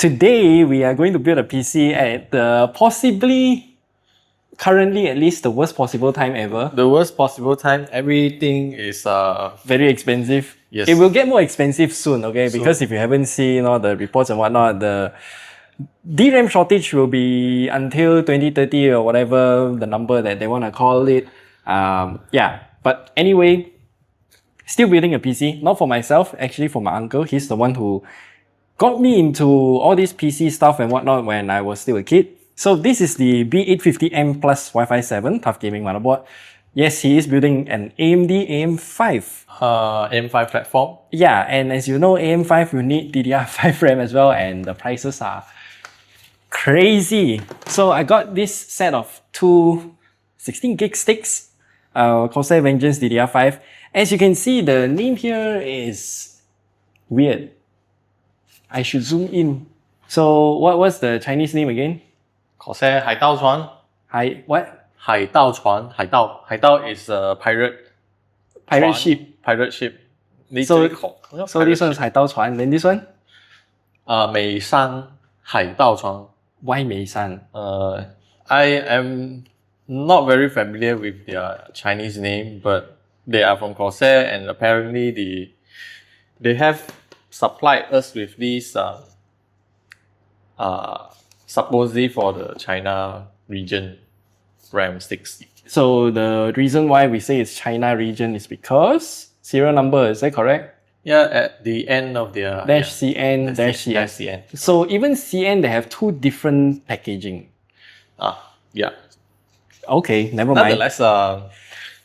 Today, we are going to build a PC at the possibly, currently at least, the worst possible time ever. The worst possible time, everything is Very expensive. Yes. It will get more expensive soon, okay? Soon. Because if you haven't seen all the reports and whatnot, the DRAM shortage will be until 2030 or whatever the number that they want to call it. Yeah, but anyway, still building a PC, not for myself, actually for my uncle. He's the one who got me into all this PC stuff and whatnot when I was still a kid. So this is the B850M Plus Wi-Fi 7 Tough Gaming motherboard. Yes, he is building an AMD AM5. M5 platform. Yeah, and as you know, AM5 will need DDR5 RAM as well, and the prices are crazy. So I got this set of two 16 gig sticks, Corsair Vengeance DDR5. As you can see, the name here is weird. I should zoom in. So what's the Chinese name again? Corsair 海盗船. What? 海盗船,海盗. 海盗 is a pirate Ship. Pirate ship. So Pirate this one is 海盗船, then this one? 美山海盗船. Why 美山? I am not very familiar with their Chinese name, but they are from Corsair, and apparently they have supplied us with these supposedly for the China region RAM sticks. So the reason why we say it's China region is because serial number, is that correct? Yeah, at the end of their -CN, -CS. CN. So even CN, they have two different packaging. Yeah. Okay, never mind. Nonetheless,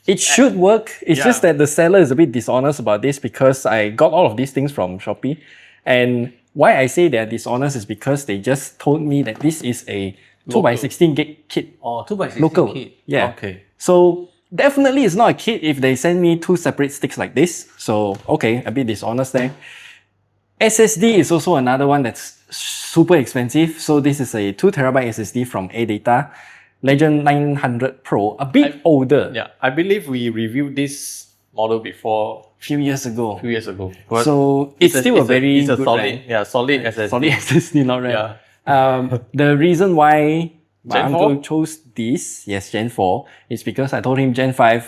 It should work. It's Yeah. just that the seller is a bit dishonest about this because I got all of these things from Shopee. And why I say they're dishonest is because they just told me that this is a 2x16 gig kit. 2x16 Local. kit. Yeah. Okay. So definitely it's not a kit if they send me two separate sticks like this. So okay, a bit dishonest there. SSD is also another one that's super expensive. So this is a 2TB SSD from ADATA. Legend 900 Pro, a bit older. Yeah, I believe we reviewed this model before Few years ago. 2 years ago. But So it's still a very it's a good solid, RAM. yeah, solid SSD. Solid SSD, not RAM. Yeah. The reason why my Gen uncle 4? chose this, yes, Gen 4, is because I told him Gen 5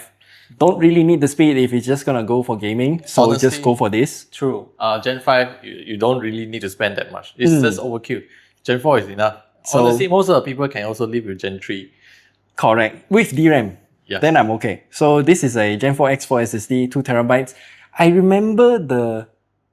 don't really need the speed if it's just gonna go for gaming. So Honestly, just go for this. True. Gen 5, you don't really need to spend that much. It's just overkill. Gen 4 is enough. So- Honestly, most of the people can also live with Gen 3. Correct. With DRAM. Yes. Then I'm okay. So this is a Gen 4 X4 SSD, 2TB. I remember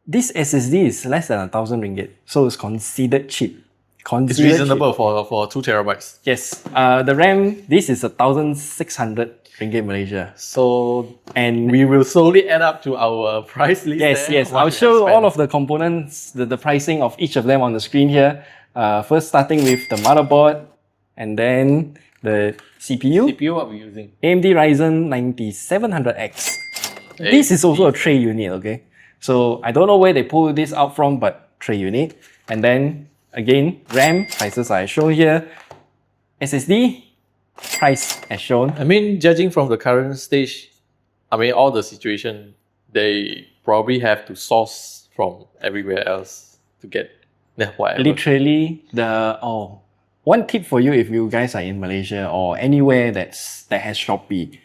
this SSD is less than 1,000 ringgit. So it's considered cheap. It's Considered reasonable for 2 terabytes. cheap. Yes. The RAM, this is 1,600 ringgit Malaysia. So And we will slowly add up to our price list. yes, there, yes. what I'll we show have all spent. of the components, the pricing of each of them on the screen here. First starting with the motherboard and then the CPU. CPU, what we're using. AMD Ryzen 9700X. This is also a tray unit, okay? So I don't know where they pull this out from, but tray unit. And then again, RAM prices are shown here. SSD price as shown. I mean, judging from the current stage, I mean, all the situation, they probably have to source from everywhere else to get whatever. Literally, one tip for you if you guys are in Malaysia or anywhere that has Shopee.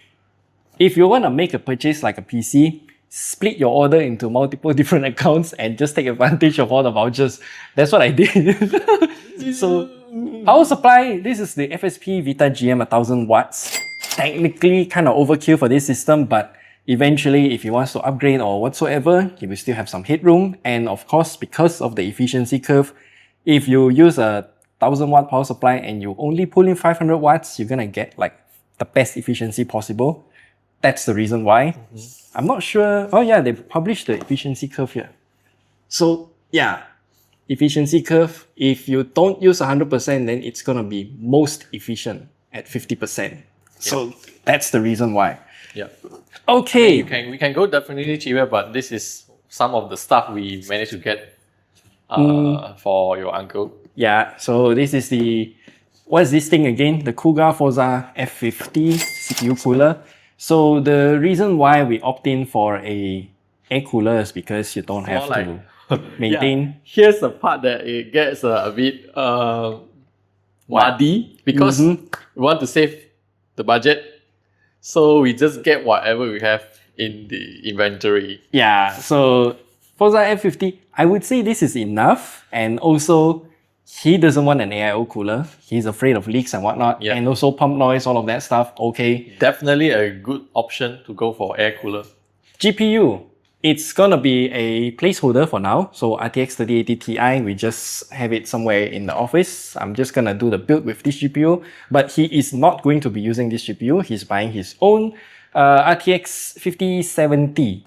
If you want to make a purchase like a PC, split your order into multiple different accounts and just take advantage of all the vouchers. That's what I did. So, power supply, this is the FSP Vita GM 1000 watts. Technically kind of overkill for this system, but eventually if you want to upgrade or whatsoever, you will still have some headroom. And of course, because of the efficiency curve, if you use a 1000 watt power supply and you only pull in 500 watts, you're gonna get like the best efficiency possible. That's the reason why. I'm not sure. Oh yeah, they published the efficiency curve here. So yeah, efficiency curve. If you don't use 100%, then it's gonna be most efficient at 50%. So that's the reason why. Yeah. Okay. We can go definitely cheaper, but this is some of the stuff we managed to get for your uncle. Yeah, so this is what's this thing again? The Cougar Forza F50 CPU cooler. So the reason why we opt in for a air cooler is because you don't have More like to maintain. Here's the part that it gets a bit muddy because we want to save the budget. So we just get whatever we have in the inventory. Yeah, so Forza F50, I would say this is enough. And also, he doesn't want an AIO cooler. He's afraid of leaks and whatnot. Yeah. And also pump noise, all of that stuff. Okay. Definitely a good option to go for air cooler. GPU, it's gonna be a placeholder for now. So RTX 3080 Ti, we just have it somewhere in the office. I'm just gonna do the build with this GPU. But he is not going to be using this GPU. He's buying his own RTX 5070.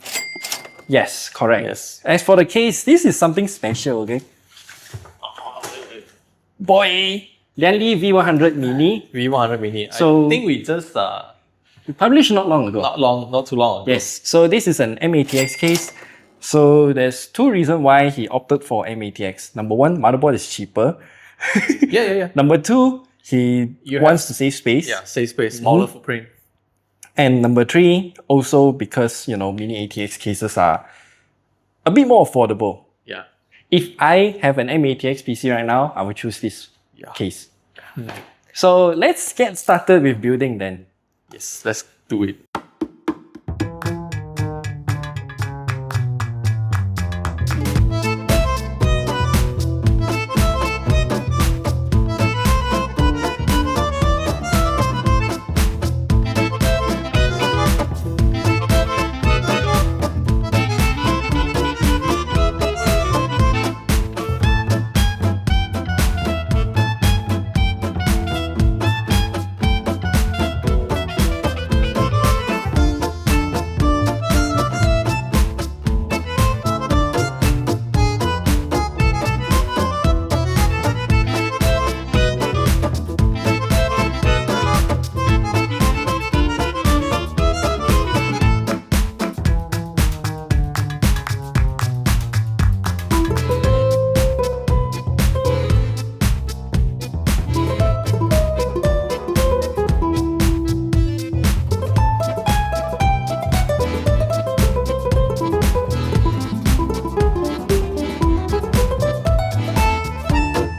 Yes, correct. Yes. As for the case, this is something special, okay? Boy! Lianli V100 Mini, V100 Mini. So- I think we just published not long ago. not too long ago. Yes, so this is an MATX case. So there's two reasons why he opted for MATX. Number one, motherboard is cheaper. Yeah. Number two, he wants to save space. Yeah, save space, smaller footprint. And number three, also because, mini ATX cases are a bit more affordable. Yeah. If I have an MATX PC right now, I would choose this Yeah. case. So let's get started with building then. Yes, let's do it.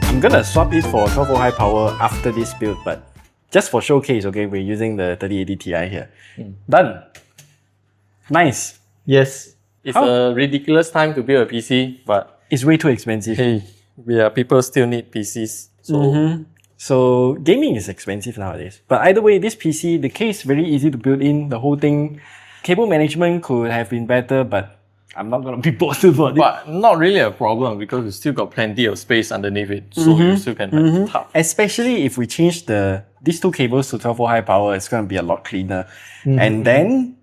I'm gonna swap it for 12 volt high power after this build, but just for showcase, okay, we're using the 3080 Ti here. Done. Nice. Yes. It's How- a ridiculous time to build a PC, but It's way too expensive. hey, people still need PCs. So So gaming is expensive nowadays. But either way, this PC, the case very easy to build in. The whole thing, cable management could have been better, but I'm not gonna be bothered about it. but not really a problem because we still got plenty of space underneath it. So you still can tap. Especially if we change these two cables to 12 volt high power, it's gonna be a lot cleaner. And then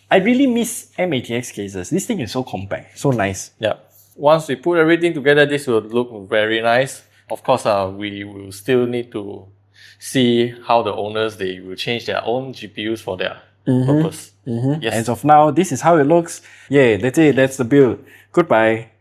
I really miss MATX cases. This thing is so compact, so nice. Yeah. Once we put everything together, this will look very nice. Of course, we will still need to see how the owners, they will change their own GPUs for their purpose. Yes. As of now, this is how it looks. Yeah, that's it. That's the build. Goodbye.